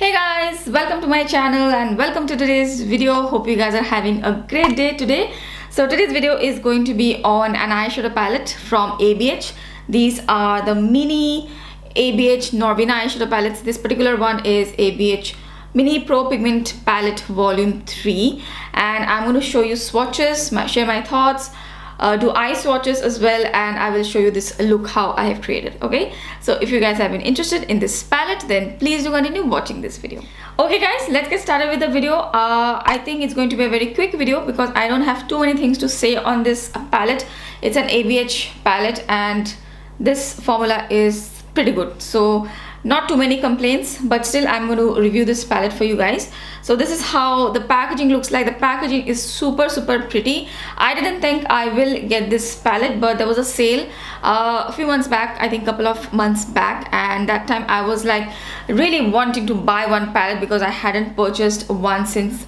Hey guys, welcome to my channel and welcome to today's video. Hope you guys are having a great day today. So today's video is going to be on an eyeshadow palette from ABH. These are the mini ABH Norvina eyeshadow palettes. This particular one is ABH Mini Pro Pigment Palette Volume 3, and I'm going to show you swatches, share my thoughts, do eye swatches as well, and I will show you this look how I have created. Okay, so if you guys have been interested in this palette, then please do continue watching this video. Okay guys, let's get started with the video. I think it's going to be a very quick video because I don't have too many things to say on this palette. It's an ABH palette and this formula is pretty good, so not too many complaints, but still I'm going to review this palette for you guys. So this is how the packaging looks like. The packaging is super pretty. I didn't think I will get this palette, but there was a sale a few months back, I think a couple of months back, and that time I was like really wanting to buy one palette because I hadn't purchased one since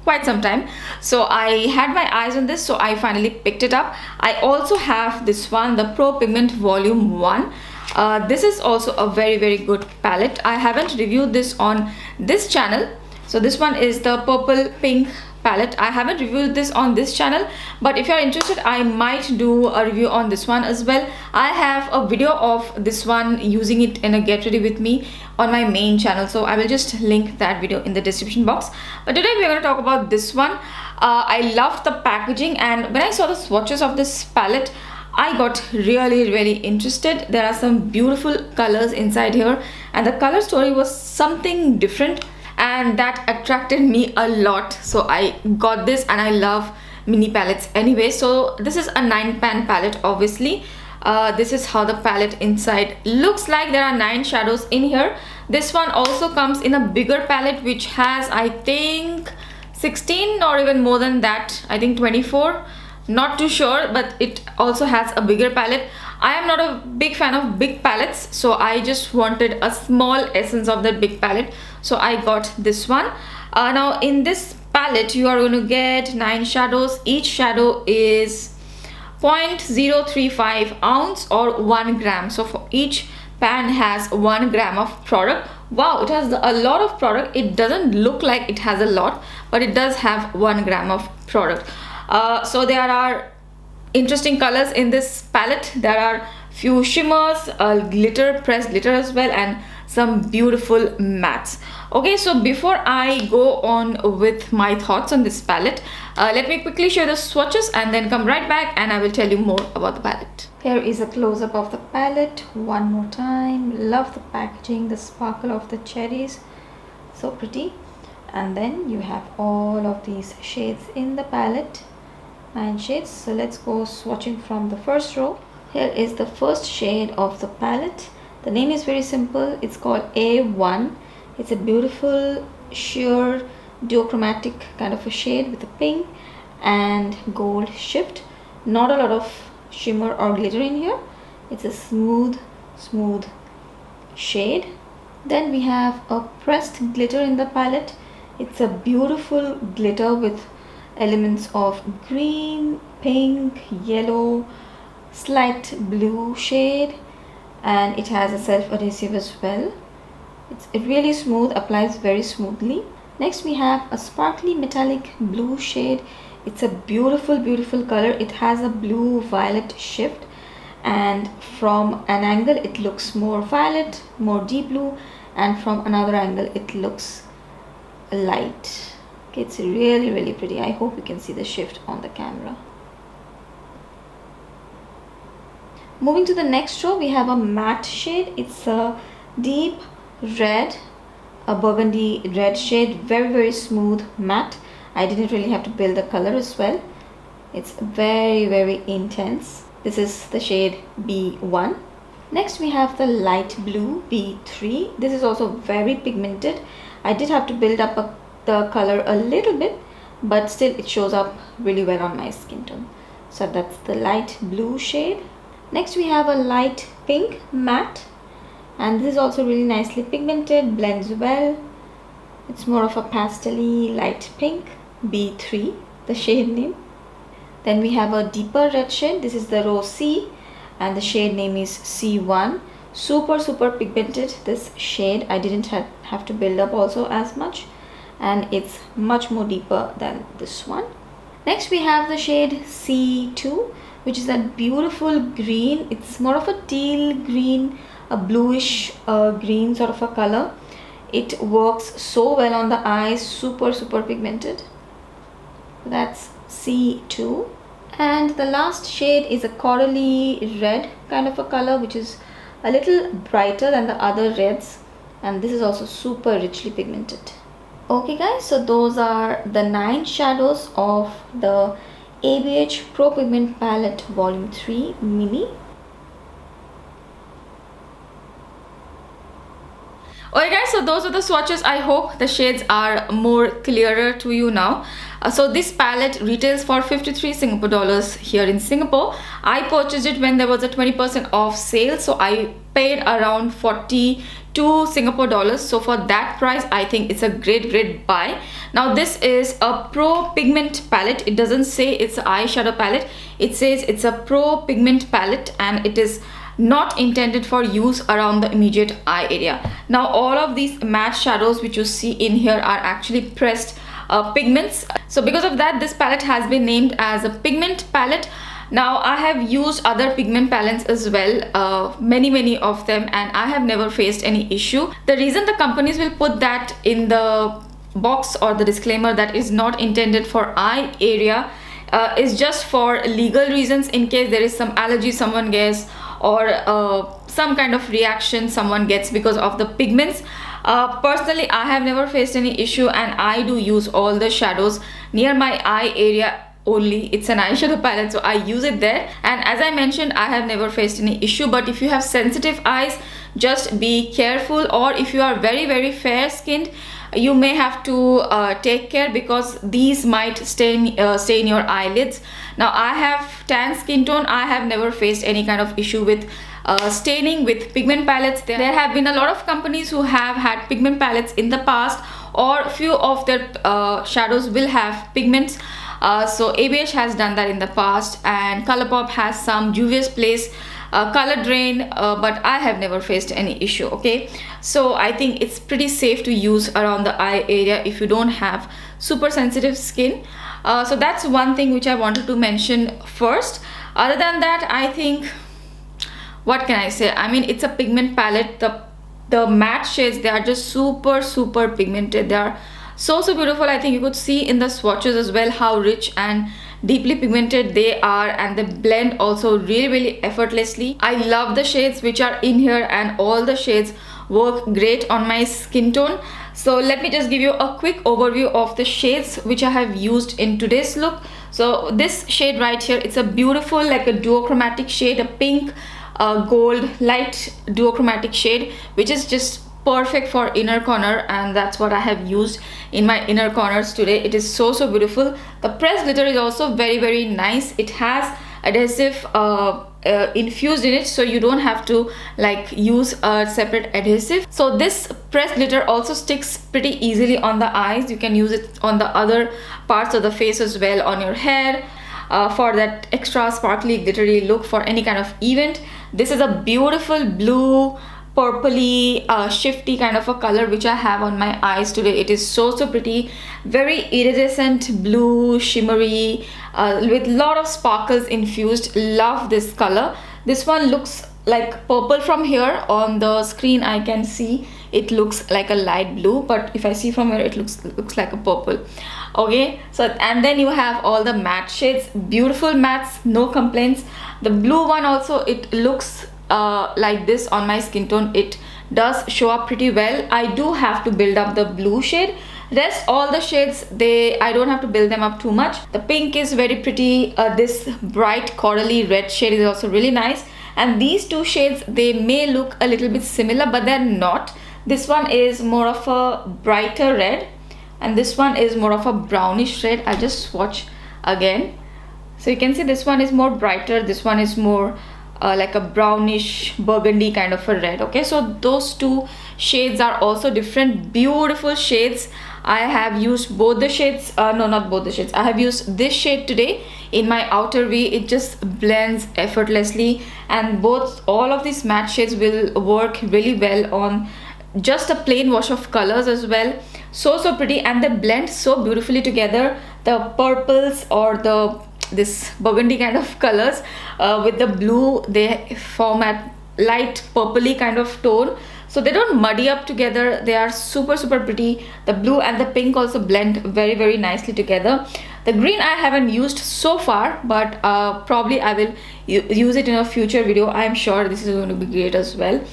quite some time. So I had my eyes on this, so I finally picked it up. I also have this one, the Pro Pigment Volume 1. This is also a very good palette. I haven't reviewed this on this channel. So this one is the purple pink palette. I haven't reviewed this on this channel, but if you're interested, I might do a review on this one as well. I have a video of this one using it in a get ready with me on my main channel, so I will just link that video in the description box. But today we're going to talk about this one. I loved the packaging, and when I saw the swatches of this palette, I got really interested. There are some beautiful colors inside here, and the color story was something different, and that attracted me a lot. So I got this, and I love mini palettes anyway. So this is a 9-pan palette, obviously. This is how the palette inside looks like. There are 9 shadows in here. This one also comes in a bigger palette, which has, I think, 16 or even more than that. I think 24. Not too sure, but it also has a bigger palette. I am not a big fan of big palettes, so I just wanted a small essence of that big palette, so I got this one. Now in this palette you are going to get 9 shadows. Each shadow is 0.035 ounce or 1 gram. So for each pan has 1 gram of product. Wow, it has a lot of product. It doesn't look like it has a lot, but it does have 1 gram of product. So there are interesting colors in this palette. There are few shimmers, glitter, pressed glitter as well, and some beautiful mattes. Okay, so before I go on with my thoughts on this palette, let me quickly show the swatches and then come right back and I will tell you more about the palette. Here is a close-up of the palette one more time. Love the packaging, the sparkle of the cherries, so pretty. And then you have all of these shades in the palette, 9 shades. So let's go swatching from the first row. Here is the first shade of the palette. The name is very simple. It's called A1. It's a beautiful sheer duochromatic kind of a shade with a pink and gold shift. Not a lot of shimmer or glitter in here. It's a smooth shade. Then we have a pressed glitter in the palette. It's a beautiful glitter with elements of green, pink, yellow, slight blue shade, and it has a self-adhesive as well. It's really smooth, applies very smoothly. Next we have a sparkly metallic blue shade. It's a beautiful color. It has a blue violet shift, and from an angle it looks more violet, more deep blue, and from another angle it looks light. Okay, it's really pretty. I hope you can see the shift on the camera. Moving to the next row, we have a matte shade. It's a deep red, a burgundy red shade, very smooth matte. I didn't really have to build the color as well. It's very intense. This is the shade B1. Next we have the light blue B3. This is also very pigmented. I did have to build up the color a little bit, but still it shows up really well on my skin tone. So that's the light blue shade. Next we have a light pink matte, and this is also really nicely pigmented, blends well. It's more of a pastel-y light pink, B3 the shade name. Then we have a deeper red shade. This is the row C, and the shade name is C1. super pigmented, this shade. I didn't have to build up also as much, and it's much more deeper than this one. Next we have the shade C2, which is that beautiful green. It's more of a teal green, a bluish green sort of a color. It works so well on the eyes, super pigmented. That's C2. And the last shade is a corally red kind of a color, which is a little brighter than the other reds, and this is also super richly pigmented. Okay guys, so those are the 9 shadows of the ABH Pro Pigment Palette Volume 3 Mini. Alright guys, so those are the swatches. I hope the shades are more clearer to you now. So this palette retails for 53 Singapore dollars here in Singapore. I purchased it when there was a 20% off sale, so I paid around 42 Singapore dollars. So for that price, I think it's a great buy. Now this is a Pro Pigment palette. It doesn't say it's an eyeshadow palette. It says it's a Pro Pigment palette, and it is not intended for use around the immediate eye area. Now all of these matte shadows which you see in here are actually pressed pigments. So because of that, this palette has been named as a pigment palette. Now I have used other pigment palettes as well, many of them, and I have never faced any issue. The reason the companies will put that in the box or the disclaimer that is not intended for eye area is just for legal reasons, in case there is some allergy someone gets, or some kind of reaction someone gets because of the pigments. Personally, I have never faced any issue, and I do use all the shadows near my eye area only. It's an eyeshadow palette, so I use it there, and as I mentioned, I have never faced any issue. But if you have sensitive eyes, just be careful, or if you are very fair skinned, you may have to take care, because these might stain your eyelids. Now I have tan skin tone. I have never faced any kind of issue with staining with pigment palettes. There have been a lot of companies who have had pigment palettes in the past, or few of their shadows will have pigments. So ABH has done that in the past, and Colourpop has some Juvia's Place color drain, but I have never faced any issue. Okay, so I think it's pretty safe to use around the eye area if you don't have super sensitive skin. So that's one thing which I wanted to mention first. Other than that, I think, what can I say? I mean, it's a pigment palette. The matte shades, they are just super pigmented. They are so beautiful. I think you could see in the swatches as well how rich and deeply pigmented they are, and they blend also really effortlessly. I love the shades which are in here, and all the shades work great on my skin tone. So let me just give you a quick overview of the shades which I have used in today's look. So this shade right here, it's a beautiful, like a duochromatic shade, a pink gold light duochromatic shade, which is just perfect for inner corner, and that's what I have used in my inner corners today. It is so beautiful. The pressed glitter is also very nice. It has adhesive infused in it, so you don't have to like use a separate adhesive. So this pressed glitter also sticks pretty easily on the eyes. You can use it on the other parts of the face as well, on your hair, for that extra sparkly glittery look for any kind of event. This is a beautiful blue purpley shifty kind of a color which I have on my eyes today. It is so pretty, very iridescent blue, shimmery, with lot of sparkles infused. Love this color. This one looks like purple from here. On the screen I can see it looks like a light blue, but if I see from here it looks like a purple. Okay, so and then you have all the matte shades, beautiful mattes, no complaints. The blue one also, it looks like this on my skin tone. It does show up pretty well. I do have to build up the blue shade. Rest all the shades, I don't have to build them up too much. The pink is very pretty. This bright corally red shade is also really nice, and these two shades, they may look a little bit similar, but they're not. This one is more of a brighter red, and this one is more of a brownish red. I'll just swatch again, so you can see this one is more brighter, this one is more like a brownish burgundy kind of a red. Okay, so those two shades are also different, beautiful shades. I have used both the shades, no, not both the shades. I have used this shade today in my outer V. It just blends effortlessly, and all of these matte shades will work really well on just a plain wash of colors as well. So pretty, and they blend so beautifully together. The purples or this burgundy kind of colors with the blue, they form a light purpley kind of tone, so they don't muddy up together. They are super pretty. The blue and the pink also blend very nicely together. The green I haven't used so far, but probably I will use it in a future video. I am sure this is going to be great as well.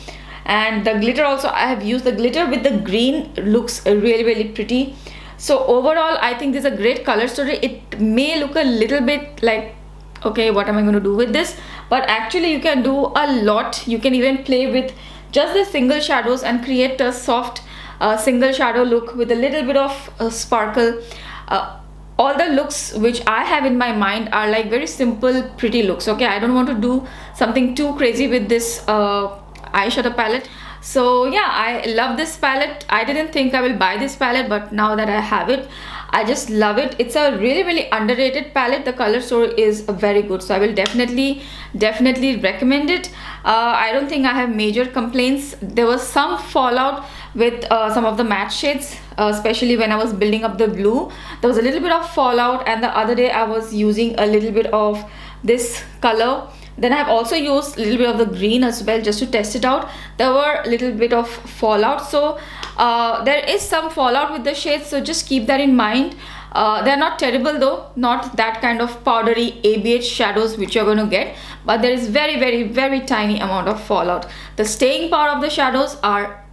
And the glitter also, I have used the glitter with the green, looks really pretty. So overall, I think this is a great color story. It may look a little bit like, okay, what am I going to do with this? But actually you can do a lot. You can even play with just the single shadows and create a soft single shadow look with a little bit of sparkle. All the looks which I have in my mind are like very simple, pretty looks. Okay, I don't want to do something too crazy with this eyeshadow palette. So yeah, I love this palette. I didn't think I will buy this palette, but now that I have it, I just love it. It's a really underrated palette. The color story is very good, so I will definitely recommend it. I don't think I have major complaints. There was some fallout with some of the matte shades, especially when I was building up the blue. There was a little bit of fallout, and the other day I was using a little bit of this color. Then I have also used a little bit of the green as well, just to test it out. There were a little bit of fallout, so there is some fallout with the shades, so just keep that in mind. They're not terrible though, not that kind of powdery ABH shadows which you're going to get, but there is very tiny amount of fallout. The staying power of the shadows are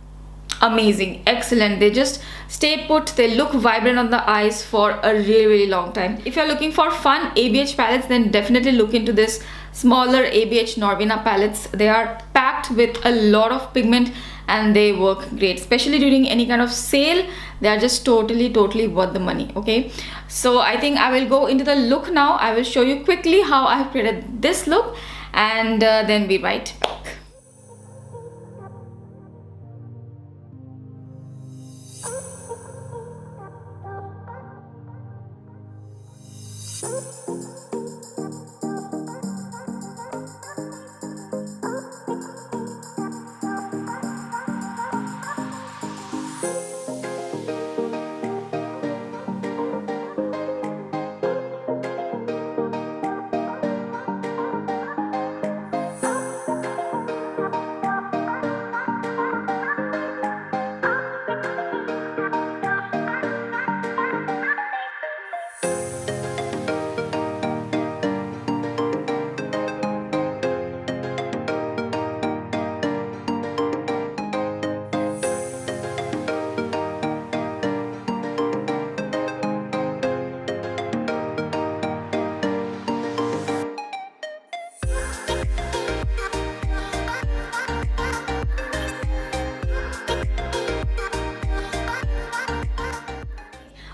amazing, excellent. They just stay put. They look vibrant on the eyes for a really long time. If you're looking for fun ABH palettes, then definitely look into this smaller ABH Norvina palettes. They are packed with a lot of pigment and they work great, especially during any kind of sale. They are just totally worth the money. Okay, so I think I will go into the look now. I will show you quickly how I have created this look, and then be right back.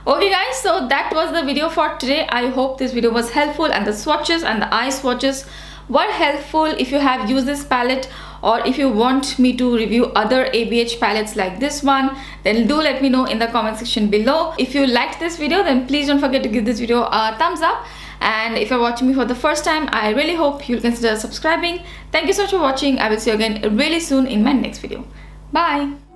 Okay guys, so that was the video for today. I hope this video was helpful, and the swatches and the eye swatches were helpful. If you have used this palette, or if you want me to review other ABH palettes like this one, then do let me know in the comment section below. If you liked this video, then please don't forget to give this video a thumbs up. And if you're watching me for the first time, I really hope you'll consider subscribing. Thank you so much for watching. I will see you again really soon in my next video. Bye.